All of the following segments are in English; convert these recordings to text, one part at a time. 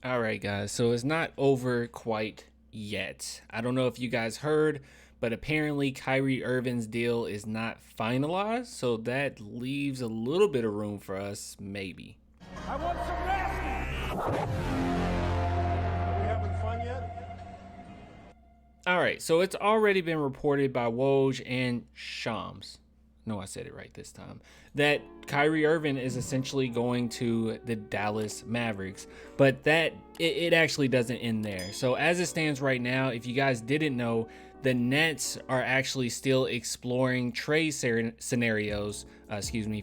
All right, guys. So it's not over quite yet. I don't know if you guys heard, but apparently Kyrie Irving's deal is not finalized. So that leaves a little bit of room for us, maybe. I want some nasty. Are we having fun yet? All right. So it's already been reported by Woj and Shams. No, I said it right this time. That Kyrie Irving is essentially going to the Dallas Mavericks, but that it actually doesn't end there. So as it stands right now, if you guys didn't know, the Nets are actually still exploring trade scenarios,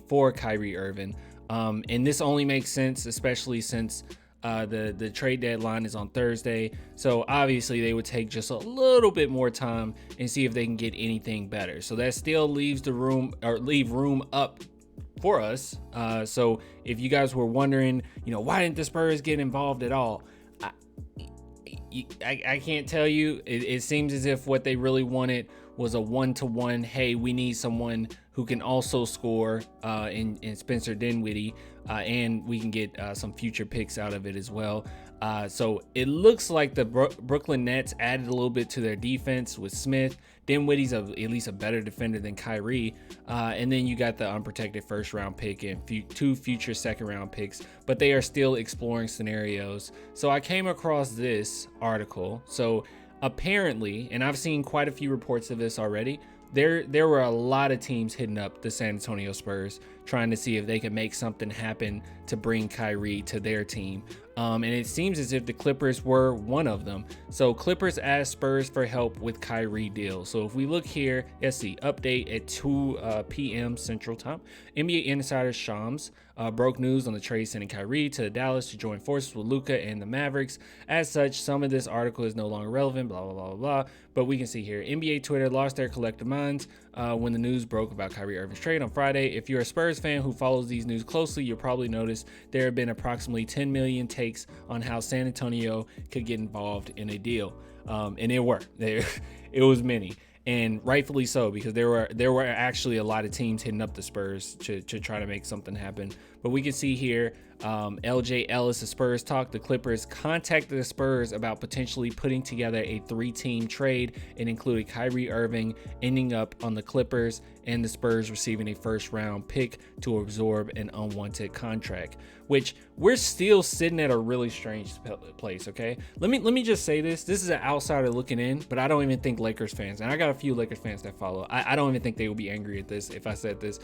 for Kyrie Irving. And this only makes sense, especially since the trade deadline is on Thursday, so obviously they would take just a little bit more time and see if they can get anything better. So that still leaves the room or leave room up for us. So if you guys were wondering, why didn't the Spurs get involved at all? I can't tell you. It seems as if what they really wanted was a one-to-one. Hey, we need someone who can also score in Spencer Dinwiddie, and we can get some future picks out of it as well. So it looks like the Brooklyn Nets added a little bit to their defense with Smith. Dinwiddie's at least a better defender than Kyrie. And then you got the unprotected first round pick and two future second round picks, but they are still exploring scenarios. So I came across this article. So apparently, and I've seen quite a few reports of this already, there were a lot of teams hitting up the San Antonio Spurs trying to see if they could make something happen to bring Kyrie to their team. And it seems as if the Clippers were one of them. So Clippers asked Spurs for help with Kyrie deal. So if we look here, let's see, update at 2 p.m. Central Time. NBA insider Shams broke news on the trade sending Kyrie to Dallas to join forces with Luka and the Mavericks. As such, some of this article is no longer relevant, blah, blah, blah, blah, blah. But we can see here, NBA Twitter lost their collective minds when the news broke about Kyrie Irving's trade on Friday. If you're a Spurs fan who follows these news closely, you'll probably notice there have been approximately 10 million takes on how San Antonio could get involved in a deal. And it worked. It was many. And rightfully so, because there were actually a lot of teams hitting up the Spurs to try to make something happen. But we can see here, LJ Ellis of Spurs Talk, the Clippers contacted the Spurs about potentially putting together a 3-team trade. It included Kyrie Irving ending up on the Clippers and the Spurs receiving a first-round pick to absorb an unwanted contract, which we're still sitting at a really strange place, okay? Let me just say this. This is an outsider looking in, but I don't even think Lakers fans, and I got a few Lakers fans that follow, I don't even think they would be angry at this if I said this.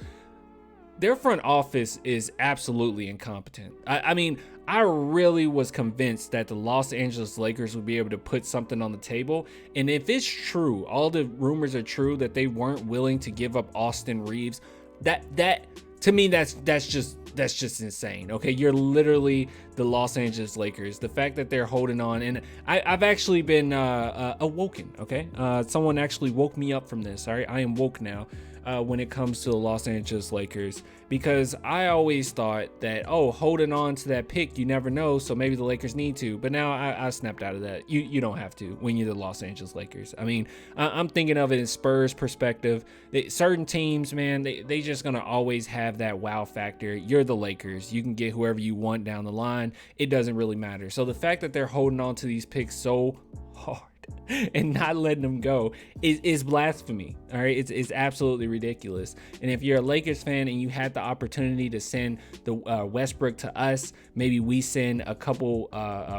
Their front office is absolutely incompetent. I mean, I really was convinced that the Los Angeles Lakers would be able to put something on the table. And if it's true, all the rumors are true that they weren't willing to give up Austin Reeves, that to me, that's just insane. Okay, you're literally the Los Angeles Lakers. The fact that they're holding on, and I've actually been awoken. Okay, someone actually woke me up from this. All right, I am woke now. When it comes to the Los Angeles Lakers, because I always thought that, holding on to that pick, you never know, so maybe the Lakers need to. But now I snapped out of that. You don't have to when you're the Los Angeles Lakers. I mean, I'm thinking of it in Spurs perspective. Certain teams, man, they just gonna always have that wow factor. You're the Lakers. You can get whoever you want down the line. It doesn't really matter. So the fact that they're holding on to these picks so hard and not letting them go is blasphemy. All right, it's absolutely ridiculous. And if you're a Lakers fan and you had the opportunity to send the Westbrook to us, maybe we send a couple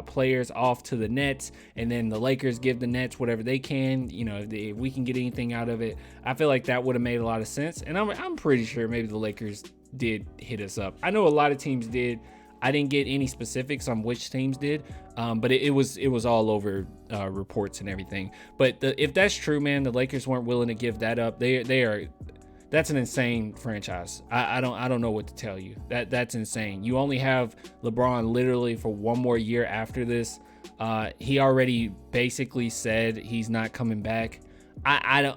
players off to the Nets, and then the Lakers give the Nets whatever they can. If we can get anything out of it, I feel like that would have made a lot of sense. And I'm pretty sure maybe the Lakers did hit us up. I know a lot of teams did. I didn't get any specifics on which teams did, but it was all over reports and everything. But if that's true, man, the Lakers weren't willing to give that up. That's an insane franchise. I don't know what to tell you. That's insane. You only have LeBron literally for one more year after this. He already basically said he's not coming back. I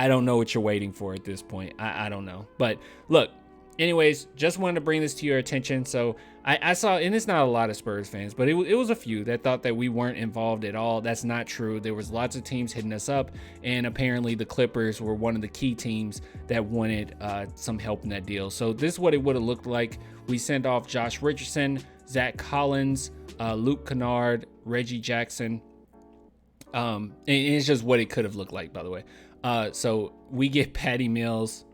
don't know what you're waiting for at this point. I don't know. But look. Anyways, just wanted to bring this to your attention. So I saw, and it's not a lot of Spurs fans, but it was a few that thought that we weren't involved at all. That's not true. There was lots of teams hitting us up, and apparently the Clippers were one of the key teams that wanted some help in that deal. So this is what it would have looked like. We sent off Josh Richardson, Zach Collins, Luke Kennard, Reggie Jackson. And it's just what it could have looked like, by the way. So we get Patty Mills,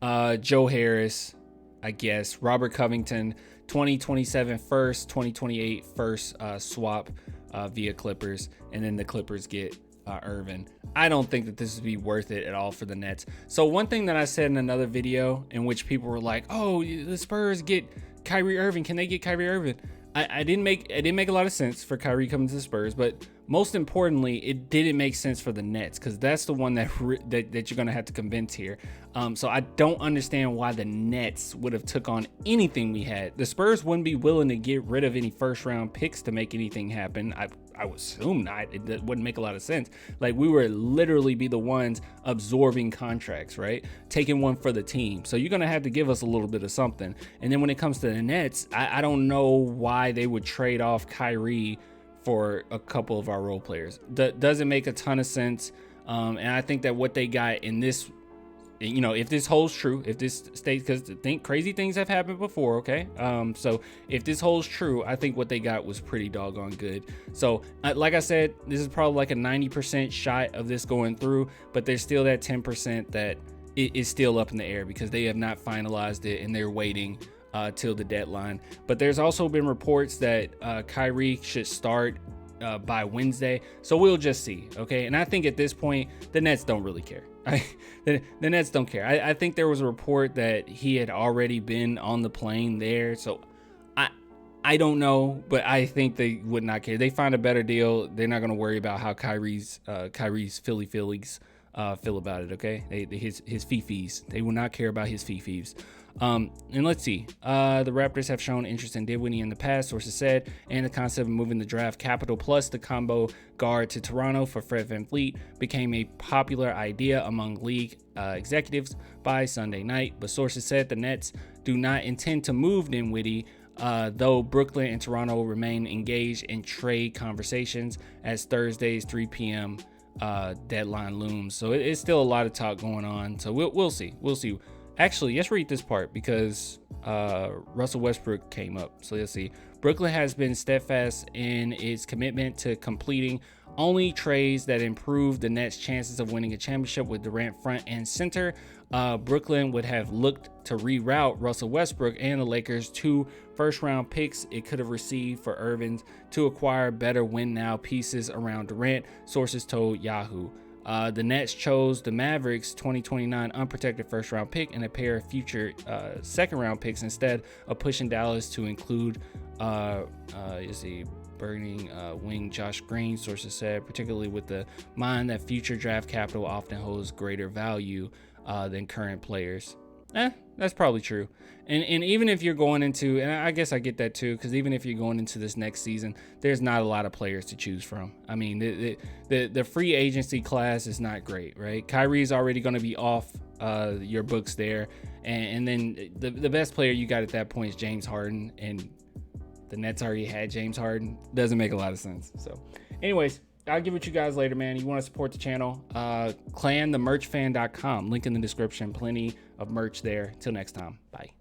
Joe Harris, I guess, Robert Covington, 2027 first, 2028 first swap via Clippers, and then the Clippers get Irving. I don't think that this would be worth it at all for the Nets. So one thing that I said in another video in which people were like, oh, the Spurs get Kyrie Irving. Can they get Kyrie Irving? It didn't make a lot of sense for Kyrie coming to the Spurs, but most importantly, it didn't make sense for the Nets, because that's the one that you're gonna have to convince here. So I don't understand why the Nets would have took on anything we had. The Spurs wouldn't be willing to get rid of any first round picks to make anything happen. I would assume not. It wouldn't make a lot of sense. Like, we would literally be the ones absorbing contracts, right? Taking one for the team. So you're going to have to give us a little bit of something. And then when it comes to the Nets, I don't know why they would trade off Kyrie for a couple of our role players. That doesn't make a ton of sense. And I think that what they got in this, you know, if this holds true, if this stays, because crazy things have happened before, okay? So if this holds true, I think what they got was pretty doggone good. So like I said, this is probably like a 90% shot of this going through, but there's still that 10% that it is still up in the air because they have not finalized it and they're waiting till the deadline. But there's also been reports that Kyrie should start by Wednesday, so we'll just see, okay? And I think at this point, the Nets don't really care. The Nets don't care. I think there was a report that he had already been on the plane there, so I don't know, but I think they would not care. They find a better deal. They're not going to worry about how Kyrie's Phillies feel about it, okay? His fifis. They will not care about his fifis. And let's see. The Raptors have shown interest in Dinwiddie in the past, sources said, and the concept of moving the draft capital plus the combo guard to Toronto for Fred VanVleet became a popular idea among league executives by Sunday night. But sources said the Nets do not intend to move Dinwiddie, though Brooklyn and Toronto remain engaged in trade conversations as Thursday's 3 p.m. Deadline looms. So it's still a lot of talk going on. So we'll see. Actually, let's read this part because Russell Westbrook came up. So let's see. Brooklyn has been steadfast in its commitment to completing only trades that improve the Nets' chances of winning a championship with Durant front and center. Brooklyn would have looked to reroute Russell Westbrook and the Lakers' 2 first-round picks it could have received for Irving to acquire better win-now pieces around Durant, sources told Yahoo. The Nets chose the Mavericks' 2029 unprotected first-round pick and a pair of future second-round picks instead of pushing Dallas to include burning wing Josh Green, sources said, particularly with the mind that future draft capital often holds greater value than current players. That's probably true. And even if you're going into, and I guess I get that too, because even if you're going into this next season, there's not a lot of players to choose from. I mean, the free agency class is not great, right? Kyrie's already going to be off your books there. And then the best player you got at that point is James Harden, and the Nets already had James Harden. Doesn't make a lot of sense. So anyways, I'll give it to you guys later, man. You want to support the channel, clanthemerchfan.com. Link in the description. Plenty of merch there. Till next time. Bye.